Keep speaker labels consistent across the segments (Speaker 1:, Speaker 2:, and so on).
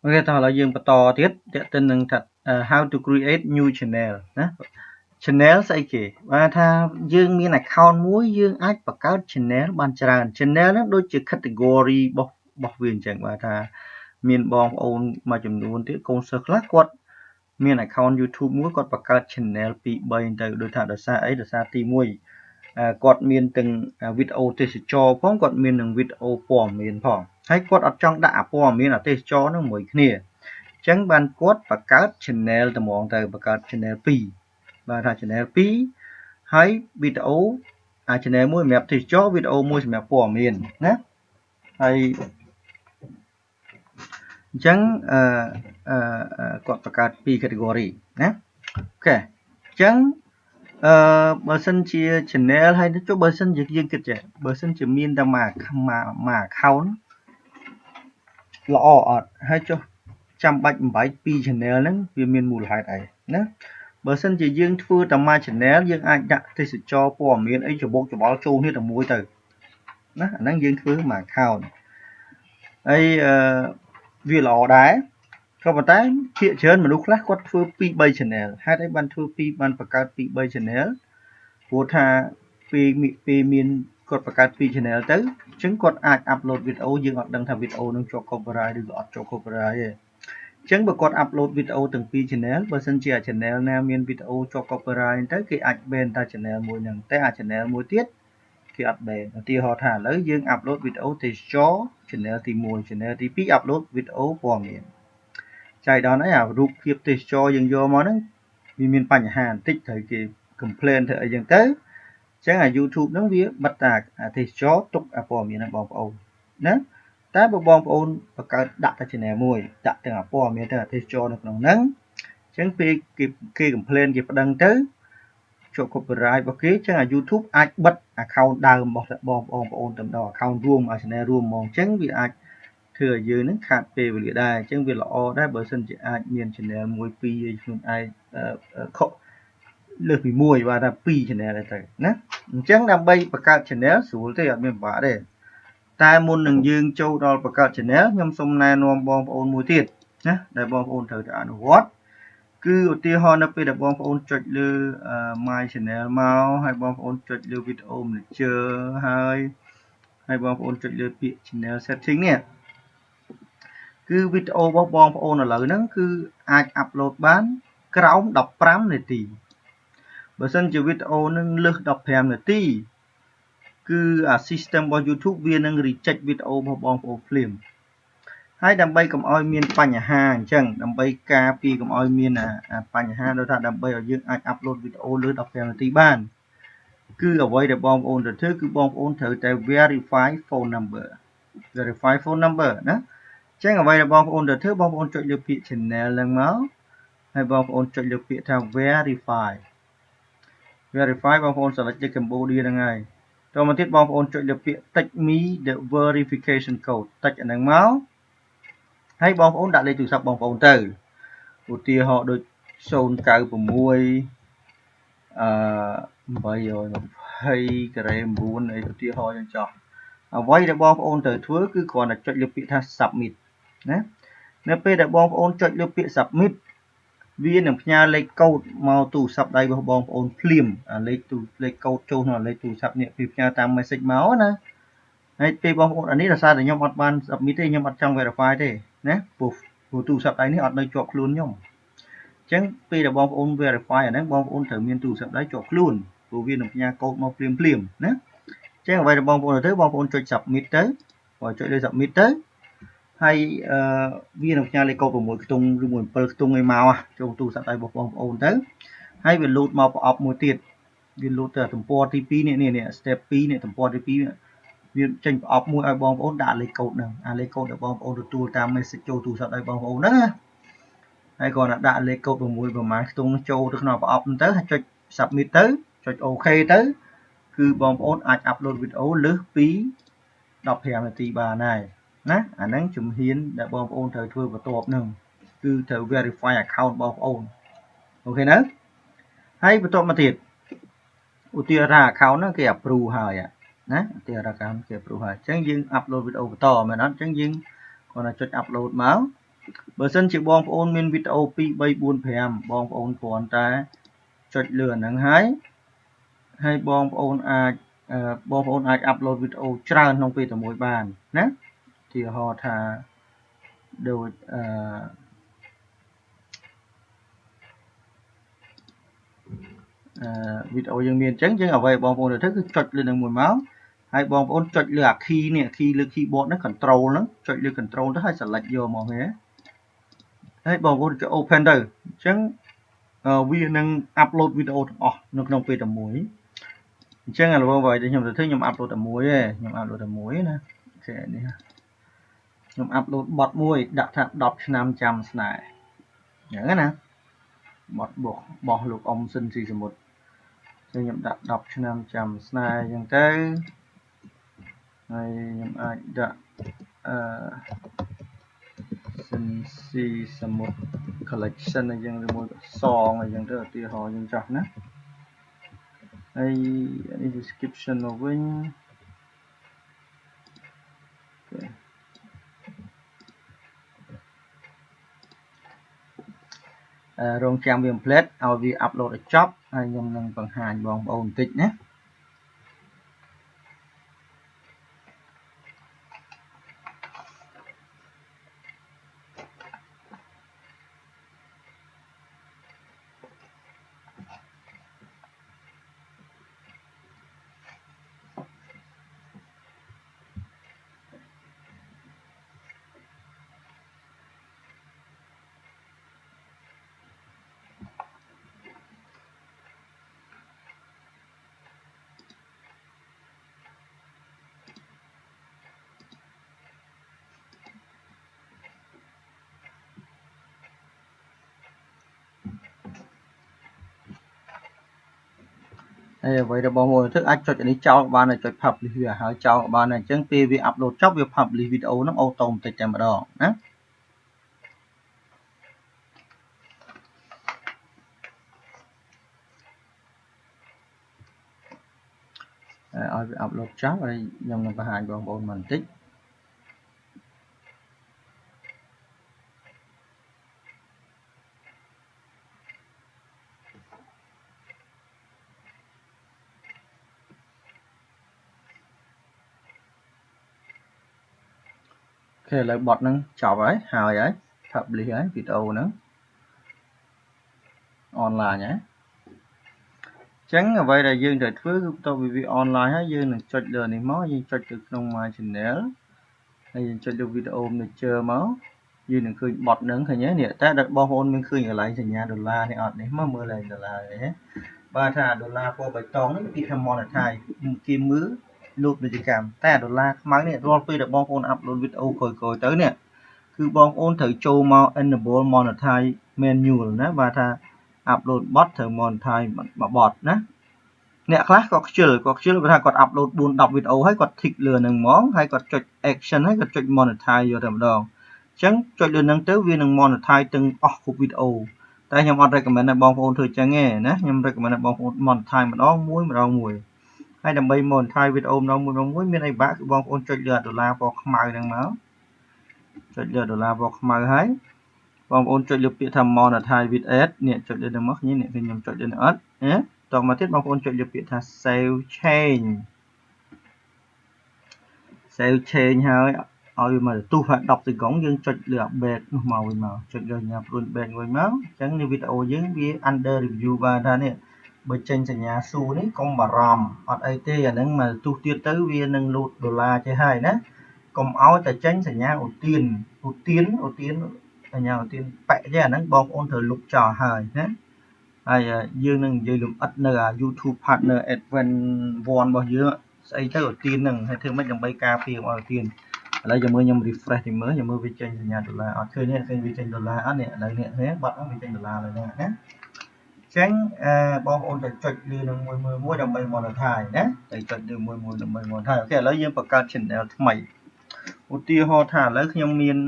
Speaker 1: Ok, tao là dươngបន្តទៀតតេតិននឹងថា how to create new channel ណា channel ស្អីគេបាទថាយើងមាន account មួយយើងអាចបង្កើត channel បានច្រើន channel ហ្នឹងដូចជា category របស់វាអញ្ចឹងបាទថាមានបងប្អូនមួយចំនួនទៀតកូនសិស្សខ្លះគាត់មាន account YouTube មួយគាត់បង្កើត channel 2 3ទៅដូចថាដោយសារអីដោយសារទី1គាត់មានទាំងវីដេអូទេសចរផងគាត់មាននឹងវីដេអូព័ត៌មានផងហើយគាត់អត់ចង់ដាក់ព័ត៌មានទេសចរនឹងមួយគ្នាអញ្ចឹងបានគាត់បង្កើត channel តែហ្មងទៅបង្កើត channel 2បាទថា channel 2ហើយវីដេអូchannel មួយសម្រាប់ទេសចរវីដេអូមួយសម្រាប់ព័ត៌មានណាហើយអញ្ចឹងគាត់បង្កើត2 category ណាអូខេអញ្ចឹងបើសិនជា channel ហើយចុះបើសិនជាយើងគិតចេះបើសិនជាមានតែមួយ account ល្អអត់ហើយចុះចាំបាច់បំបែក2 channel ហ្នឹងវាមានមូលហេតុអីណាបើសិនជាយើងធ្វើតែមួយ channel យើងអាចដាក់ទេសចរព័ត៌មានអីច្បុកច្បល់ចូលគ្នាតែមួយទៅណាអាហ្នឹងយើងធ្វើមួយ account ហើយវាល្អដែរក៏ប៉ុន្តែភាគច្រើនមនុស្សខ្លះគាត់ធ្វើ2 3 channel ហេតុអីបានធ្វើបានបង្កើត2 3 channel ព្រោះថាពេលមានគាត់បង្កើត2 channel ទៅអញ្ចឹងគាត់អាច upload វីដេអូយើងអត់ដឹងថាវីដេអូនឹងជាប់ copyright ឬក៏អត់ជាប់ copyright ទេអញ្ចឹងបើគាត់ upload វីដេអូទាំង2 channel បើសិនជា channel ណាមានវីដេអូជាប់ copyright ទៅគេអាច ban តែ channel មួយហ្នឹងតែchannel មួយទៀតគេអត់ ban ឧទាហរណ៍ថាឥឡូវយើង upload វីដេអូទេសចរ channel ទី1 channel ទី2 upload វីដេអូព័ត៌មានចៃដន្យអីរូបភាពទេសចរយើងយកមកហ្នឹងវាមានបញ្ហាបន្តិចត្រូវគេ complain ធ្វើអីចឹងទៅអញ្ចឹងYouTube ហ្នឹងវាបិទតែទេសចរទុកព័ត៌មានហ្នឹងបងប្អូនណាតែបើបងប្អូនបង្កើតដាក់តែ channel មួយដាក់ទាំងព័ត៌មានទាំងទេសចរនៅក្នុងហ្នឹងអញ្ចឹងពេលគេ complain គេប្តឹងទៅជាប់ copyright របស់គេអញ្ចឹងYouTube អាចបិទ account ដើមរបស់បងប្អូនទៅដល់ account រួម channel រួមហ្មងអញ្ចឹងវាអាចធ្វើឲ្យយើងនឹងខាតពេលវេលាដែរអញ្ចឹងវាល្អដែរបើសិនជាអាចមាន channel 1 2ឲ្យខ្លួនឯងលើសពី1បាទថា2 channel ទៅណាអញ្ចឹងដើម្បីបង្កើត channel ស្រួលទេអត់មានពិបាកទេតែមុននឹងយើងចូលដល់បង្កើត channel ខ្ញុំសូមណែនាំបងប្អូនមួយទៀតណាដែលបងប្អូនត្រូវតែអនុវត្តគឺឧទាហរណ៍នៅពេលដែលបងប្អូនចុចលើ my channel មកហើយបងប្អូនចុចលើ video manager ហើយបងប្អូនចុចលើពាក្យ channel setting នេះគឺវីដេអូរបស់បងប្អូនឥឡូវហ្នឹងគឺអាច upload បានក្រោម15នាទីបើសិនជាវីដេអូនឹងលើស15នាទីគឺ system របស់ YouTube វានឹង reject វីដេអូរបស់បងប្អូនភ្លាមហើយដើម្បីកុំឲ្យមានបញ្ហាអញ្ចឹងដើម្បីការពារកុំឲ្យមានបញ្ហាដូចថាដើម្បីឲ្យយើងអាច upload វីដេអូលើ15នាទីបានគឺអ្វីដែលបងប្អូនត្រូវធ្វើគឺបងប្អូនត្រូវតែ verify phone number ណាអញ្ចឹងអ្វីដែលបងប្អូនត្រូវធ្វើបងប្អូនចុចលើពាក្យ channel ហ្នឹងមកហើយបងប្អូនចុចលើពាក្យថា verify បងប្អូន select លើ Cambodia ហ្នឹងហើយតមកទៀតបងប្អូនចុចលើពាក្យ text me the verification code text អាហ្នឹងមកហើយបងប្អូនដាក់លេខទូរស័ព្ទបងប្អូនទៅឧទាហរណ៍ដូច096អឺ820ការ៉េ9អីឧទាហរណ៍ចឹងចោះអ្វីដែលបងប្អូនត្រូវធ្វើគឺគ្រាន់តែចុចលើពាក្យថា submit ណានៅពេលដែលបងប្អូនចុចលើពាក្យ submit វានឹងផ្ញើលេខកូដមកទូរស័ព្ទដៃរបស់បងប្អូនភ្លាមលេខកូដចូលក្នុងលេខទូរស័ព្ទនេះវាផ្ញើតាម message មកណាហើយពេលបងប្អូនអានេះដោយសារតែខ្ញុំអត់បាន submit ទេខ្ញុំអត់ចង់ verify ទេណាព្រោះទូរស័ព្ទដៃនេះអត់នៅជាប់ខ្លួនខ្ញុំអញ្ចឹងពេលដែលបងប្អូន verify អាហ្នឹងបងប្អូនត្រូវមានទូរស័ព្ទដៃជាប់ខ្លួនព្រោះវានឹងផ្ញើកូដមកភ្លាមណាអញ្ចឹងអ្វីដែលបងប្អូនត្រូវបងប្អូនចុច submit ទៅបើចុចលើ submit ទៅហើយវានឹងផ្ញើលេខកូដ6ខ្ទង់ឬ7ខ្ទង់អីមកចូលទូរស័ព្ទដៃរបស់បងប្អូនទៅហើយវា load មកប្រអប់មួយទៀតវា load ទៅទំព័រទី2នេះ step 2នេះទំព័រទី2វាចេញប្រអប់មួយឲ្យបងប្អូនដាក់លេខកូដហ្នឹងលេខកូដដែលបងប្អូនទទួលតាម message ចូលទូរស័ព្ទដៃបងប្អូនហ្នឹងណាហើយគ្រាន់តែដាក់លេខកូដ6ប្រមាណខ្ទង់ចូលទៅក្នុងប្រអប់ហ្នឹងទៅហើយចុច submit ទៅចុច OK ទៅគឺបងប្អូនអាច upload វីដេអូលើសពី15នាទីបានហើយណាអាហ្នឹងជំហានដែលបងប្អូនត្រូវធ្វើបន្ទាប់ហ្នឹងគឺត្រូវ verify account បងប្អូនអូខេណាហើយបន្ទាប់មកទៀតឧទាហរណ៍ថា account ហ្នឹងគេ approve ហើយណាឧទាហរណ៍ account គេ approve ហើយអញ្ចឹងយើង upload វីដេអូបន្តមែនអត់អញ្ចឹងយើងគ្រាន់តែចុច upload មក បើសិនជាបងប្អូនមានវីដេអូ2 3 4 5បងប្អូនគ្រាន់តែចុចលើហ្នឹងហើយបងប្អូនអាចអាប់ឡូតវីដេអូច្រើនក្នុងពេលតែមួយបានណាឧទាហរណ៍ថាដូចវីដេអូយើងមានអញ្ចឹងយើងអ្វីបងប្អូនទៅគឺចុចលើនឹងមួយមកហើយបងប្អូនចុចលើអា key នេះ key លើ keyboard ហ្នឹង control ហ្នឹងចុចលើ control ទៅហើយ select យកមកហ៎ហើយបងប្អូនចុច open ទៅអញ្ចឹងវានឹង upload វីដេអូទាំងអស់នៅក្នុងពេលតែមួយអញ្ចឹងឥឡូវបងប្អូនខ្ញុំទៅធ្វើខ្ញុំ upload តែមួយទេខ្ញុំ upload តែមួយណាអូខេនេះខ្ញុំ upload បទមួយដាក់ថា10ឆ្នាំចាំស្នេហ៍អញ្ចឹងណាបទបោះលោកអ៊ំស៊ិនស៊ីសមុទ្រខ្ញុំដាក់10ឆ្នាំចាំស្នេហ៍អញ្ចឹងទៅហើយខ្ញុំអាចដាក់ស៊ិនស៊ីសមុទ្រ collection អញ្ចឹងឬមួយសងអញ្ចឹងទៅឧទាហរណ៍ខ្ញុំចោះណាហើយនេះ description មកវិញរងចាំវា template ឲ្យវា upload ឲ្យចប់ហើយខ្ញុំនឹងបង្ហាញបងប្អូនបន្តិចណាហើយអ្វីដែលបងប្អូនធ្វើអាចចុចនេះចោលបានហើយចុច publish វាហើយចោលបានហើយអញ្ចឹងពេលវា upload ចប់វា publish វីដេអូហ្នឹង automatic តែម្ដងណាឲ្យវា upload ចប់ហើយខ្ញុំនឹងបង្ហាញបងប្អូនបន្តិចអូខេឥឡូវបទហ្នឹងចប់ហើយ publish ហើយវីដេអូហ្នឹង online ហើយអញ្ចឹងអ្វីដែលយើងត្រូវធ្វើគឺបន្ទាប់ពីវា online ហើយយើងនឹងចុចលើនេះមកយើងចុចទៅក្នុង my channel ហើយយើងចុចលើ video manager មកយើងនឹងឃើញបទហ្នឹងឃើញទេនេះតែបងប្អូនមានឃើញកន្លែងសញ្ញាដុល្លារនេះអត់នេះមកមើលឡើងដុល្លារទេបាទថាដុល្លារពណ៌បៃតងនេះពាក្យថា monetize គេមើលលូតពាណិជ្ជកម្មតែដុល្លារខ្មៅនេះរាល់ពេលដែលបងប្អូន upload វីដេអូក្រោយៗទៅនេះគឺបងប្អូនត្រូវចូលមក enable monetize manual ណាបាទថា upload បទត្រូវ monetize មួយបទណាអ្នកខ្លះក៏ខ្ជិលគាត់ថាគាត់ upload 4 10វីដេអូហើយគាត់ tick លើនឹងហ្មងហើយគាត់ចុច action ហើយគាត់ចុច monetize យកតែម្ដងអញ្ចឹងចុចលើនឹងទៅវានឹង monetize ទាំងអស់គ្រប់វីដេអូតែខ្ញុំអត់ recommend ឲ្យបងប្អូនធ្វើអញ្ចឹងទេណាខ្ញុំ recommend ឲ្យបងប្អូន monetize ម្ដងមួយហើយដើម្បី monetize វីដេអូម្ដងមួយមានអីបាក់គឺបងប្អូនចុចលើដុល្លារពណ៌ខ្មៅហ្នឹងមកចុចលើដុល្លារពណ៌ខ្មៅហើយបងប្អូនចុចលើពាក្យថា monetize with ad នេះចុចលើនឹងមកខ្ញុំចុចលើនឹងអត់ណាតមកទៀតបងប្អូនចុចលើពាក្យថា save change ហើយឲ្យវាមកទូហើយ10សេកុងយើងចុចលើ back នោះមកវិញមកចុចលើញ៉ាំព្រួយ back វិញមកអញ្ចឹងនេះវីដេអូយើងវា under review បានថានេះបើចេញសញ្ញាសួរនេះកុំបារម្ភអត់អីទេអាហ្នឹងមកទូទៀតទៅវានឹងលូតដុល្លារចេះហើយណាកុំឲ្យតែចេញសញ្ញាឧទានសញ្ញាឧទានបែកចេះអាហ្នឹងបងប្អូនត្រូវលុបចោលហើយណាហើយយើងនឹងនិយាយលម្អិតនៅ YouTube Partner Advance 1របស់យើងស្អីទៅឧទានហ្នឹងហើយធ្វើម៉េចដើម្បីការពារឲ្យឧទានឥឡូវខ្ញុំ refresh ទៅមើលខ្ញុំមើលវាចេញសញ្ញាដុល្លារអត់ឃើញទេឃើញវាចេញដុល្លារអត់នេះឥឡូវនេះបាត់ហ្នឹងវាចេញដុល្លារឥឡូវហ្នឹងណាចឹងបងប្អូនទៅចុចលើនឹងមួយដើម្បី monetize ណាទៅចុចលើមួយដើម្បី monetize អូខេឥឡូវយើងបង្កើត channel ថ្មីឧទាហរណ៍ថាឥឡូវខ្ញុំមាន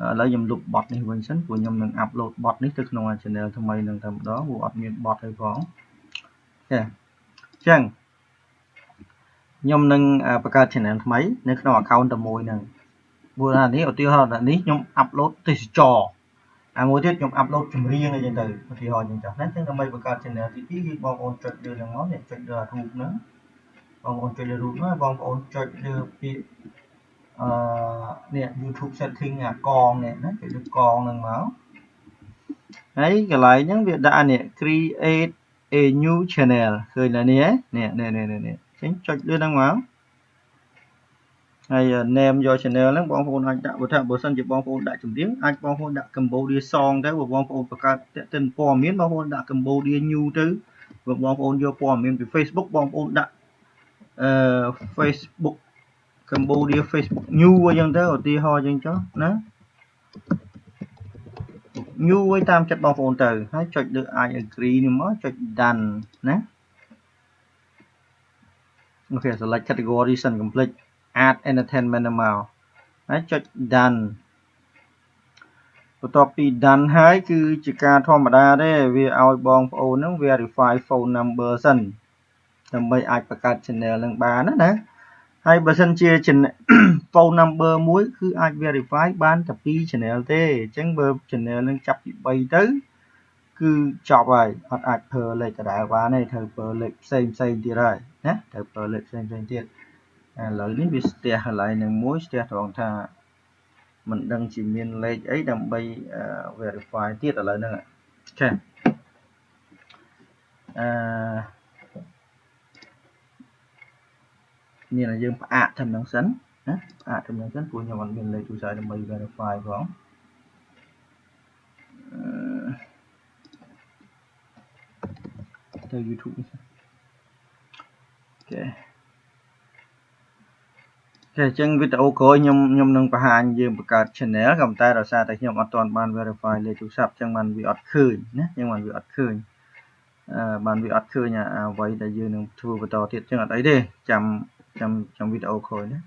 Speaker 1: ឥឡូវខ្ញុំលុបបទនេះវិញសិនព្រោះខ្ញុំនឹង upload បទនេះទៅក្នុង channel ថ្មីនឹងតែម្ដងព្រោះអត់មានបទឲ្យផងចាចឹងខ្ញុំនឹងបង្កើត channel ថ្មីនៅក្នុង account តែមួយហ្នឹង Buồn là ní ở tiêu hòn là ní nhóm upload từ trò một tiết nhóm upload chùm riêng này từ thì họ những chắc nên là mấy bậc cao trên này thì ý bong ôn trật đưa là món này trật đưa rụt nữa bong ôn trật đưa rụt nữa bong ôn trật đưa bị nè YouTube setting con nè nó trật đưa con lần máu đấy cái lại những việc đã nè create a new channel khơi là nè chính trật đưa đăng máu hay name do channel nó bong phone anh đã bữa thằng bữa sân chỉ bong phone đã chấm tiếng anh bong phone đã Cambodia song đấy bong phoneประกาศtên phò miến bong phone đã Cambodia new thứ bong phone vô phò miến từ Facebook bong phone đã Facebook Cambodia Facebook new dân thế ở ti ho dân chó nó new với tam chất bong phone từ hãy chọn được ai agree nhưng mà chọn done nè ok select category and complete add entertainment amount hãy chọn done បន្ទាប់ពី done ហើយគឺជាការធម្មតាទេវាឲ្យបងប្អូនហ្នឹង verify phone number សិនដើម្បីអាចបង្កើត channel នឹងបានណាហើយបើសិនជា phone number មួយគឺអាច verify បានតែ2 channel ទេអញ្ចឹងបើ channel នឹងចាប់ពី3ទៅគឺចប់ហើយអត់អាចប្រើលេខដដែលបានទេត្រូវប្រើលេខផ្សេងទៀតហើយណាត្រូវប្រើលេខផ្សេងទៀតឥឡូវនេះវាស្ទះកន្លែងនឹងមួយស្ទះត្រង់ថាមិនដឹងជាមានលេខអីដើម្បី verify ទៀតឥឡូវហ្នឹងចាមានយើងផ្អាកធំហ្នឹងសិនណាផ្អាកធំហ្នឹងសិនព្រោះខ្ញុំអត់មានលេខទូរស័ព្ទដើម្បី verify ផងទៅ YouTube នេះអូខេអញ្ចឹងវីដេអូក្រោយខ្ញុំនឹងបង្ហាញយើងបង្កើត channel ក៏ប៉ុន្តែដោយសារតែខ្ញុំអត់ទាន់បាន verify លេខទូរស័ព្ទអញ្ចឹងបានវាអត់ឃើញណាអញ្ចឹងបានវាអត់ឃើញអ្វីដែលយើងនឹងធ្វើបន្តទៀតអញ្ចឹងអត់អីទេចាំវីដេអូក្រោយណា